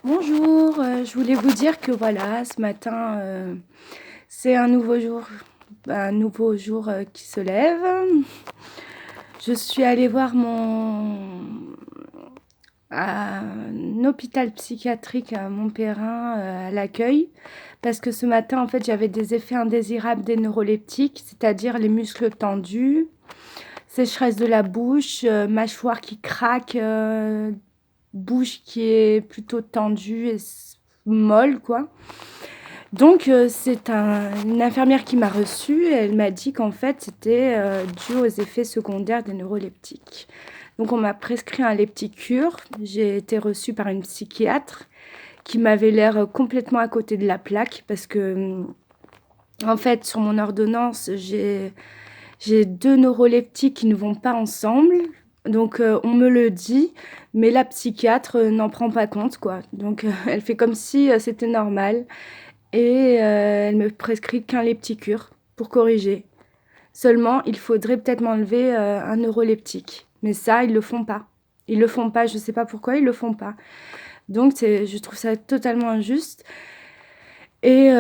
Bonjour, je voulais vous dire que voilà, ce matin, c'est un nouveau jour qui se lève. Je suis allée voir un hôpital psychiatrique à Montpellier, à l'accueil, parce que ce matin, en fait, j'avais des effets indésirables des neuroleptiques, c'est-à-dire les muscles tendus, sécheresse de la bouche, mâchoire qui craque, bouche qui est plutôt tendue et molle, quoi. Donc, c'est une infirmière qui m'a reçue et elle m'a dit qu'en fait, c'était dû aux effets secondaires des neuroleptiques. Donc, on m'a prescrit un lepticure. J'ai été reçue par une psychiatre qui m'avait l'air complètement à côté de la plaque parce que, en fait, sur mon ordonnance, j'ai 2 neuroleptiques qui ne vont pas ensemble. Donc, on me le dit, mais la psychiatre n'en prend pas compte, quoi. Donc, elle fait comme si c'était normal. Et elle me prescrit qu'un lepticure pour corriger. Seulement, il faudrait peut-être m'enlever un neuroleptique. Mais ça, ils le font pas. Ils le font pas, je sais pas pourquoi ils le font pas. Donc je trouve ça totalement injuste. Et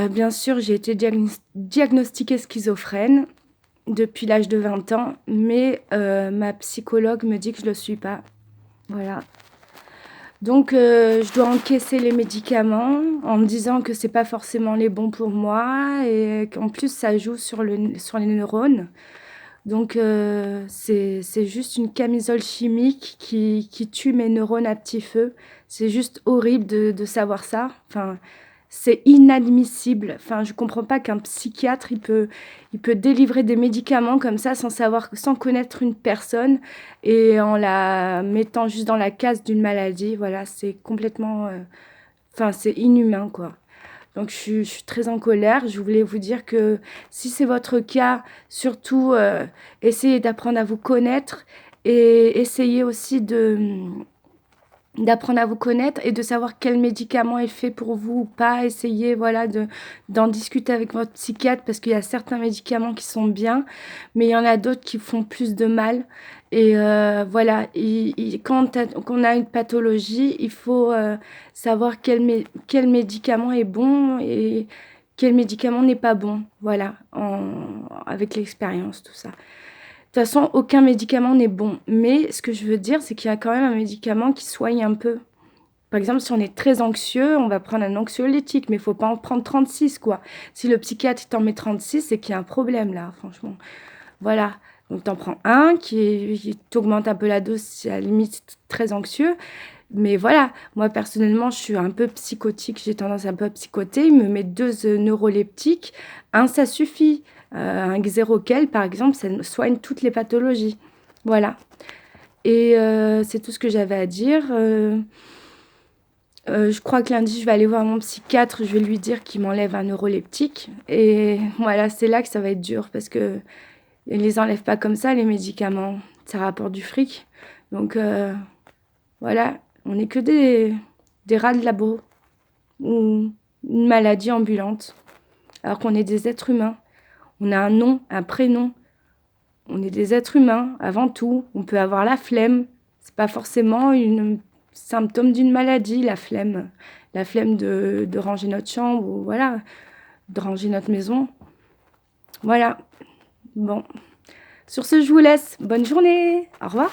bien sûr, j'ai été diagnostiquée schizophrène depuis l'âge de 20 ans, mais ma psychologue me dit que je le suis pas. Voilà. Donc je dois encaisser les médicaments en me disant que c'est pas forcément les bons pour moi et qu'en plus ça joue sur les neurones. Donc c'est juste une camisole chimique qui tue mes neurones à petit feu. C'est juste horrible de savoir ça. Enfin, c'est inadmissible. Enfin, je comprends pas qu'un psychiatre, il peut délivrer des médicaments comme ça sans connaître une personne et en la mettant juste dans la case d'une maladie. Voilà, c'est complètement, enfin, c'est inhumain, quoi. Donc je suis très en colère. Je voulais vous dire que si c'est votre cas, surtout, essayez d'apprendre à vous connaître et essayez aussi d'apprendre à vous connaître et de savoir quel médicament est fait pour vous ou pas. Essayez, voilà, d'en discuter avec votre psychiatre parce qu'il y a certains médicaments qui sont bien, mais il y en a d'autres qui font plus de mal. Et voilà, quand on a une pathologie, il faut savoir quel médicament est bon et quel médicament n'est pas bon. Voilà, avec l'expérience, tout ça. De toute façon, aucun médicament n'est bon. Mais ce que je veux dire, c'est qu'il y a quand même un médicament qui soigne un peu. Par exemple, si on est très anxieux, on va prendre un anxiolytique, mais il ne faut pas en prendre 36, quoi. Si le psychiatre t'en met 36, c'est qu'il y a un problème, là, franchement. Voilà. Donc, tu en prends un qui t'augmente un peu la dose si à la limite c'est très anxieux. Mais voilà, moi personnellement, je suis un peu psychotique, j'ai tendance un peu à psychoter. Il me met 2 neuroleptiques. Un, ça suffit. Un Xéroquel, par exemple, ça soigne toutes les pathologies. Voilà. Et c'est tout ce que j'avais à dire. Je crois que lundi, je vais aller voir mon psychiatre. Je vais lui dire qu'il m'enlève un neuroleptique. Et voilà, c'est là que ça va être dur parce que ils les enlèvent pas comme ça, les médicaments. Ça rapporte du fric. Donc voilà, on n'est que des rats de labo ou une maladie ambulante. Alors qu'on est des êtres humains. On a un nom, un prénom. On est des êtres humains avant tout. On peut avoir la flemme. C'est pas forcément un symptôme d'une maladie, la flemme. La flemme de ranger notre chambre ou voilà, de ranger notre maison. Voilà. Bon. Sur ce, je vous laisse. Bonne journée. Au revoir.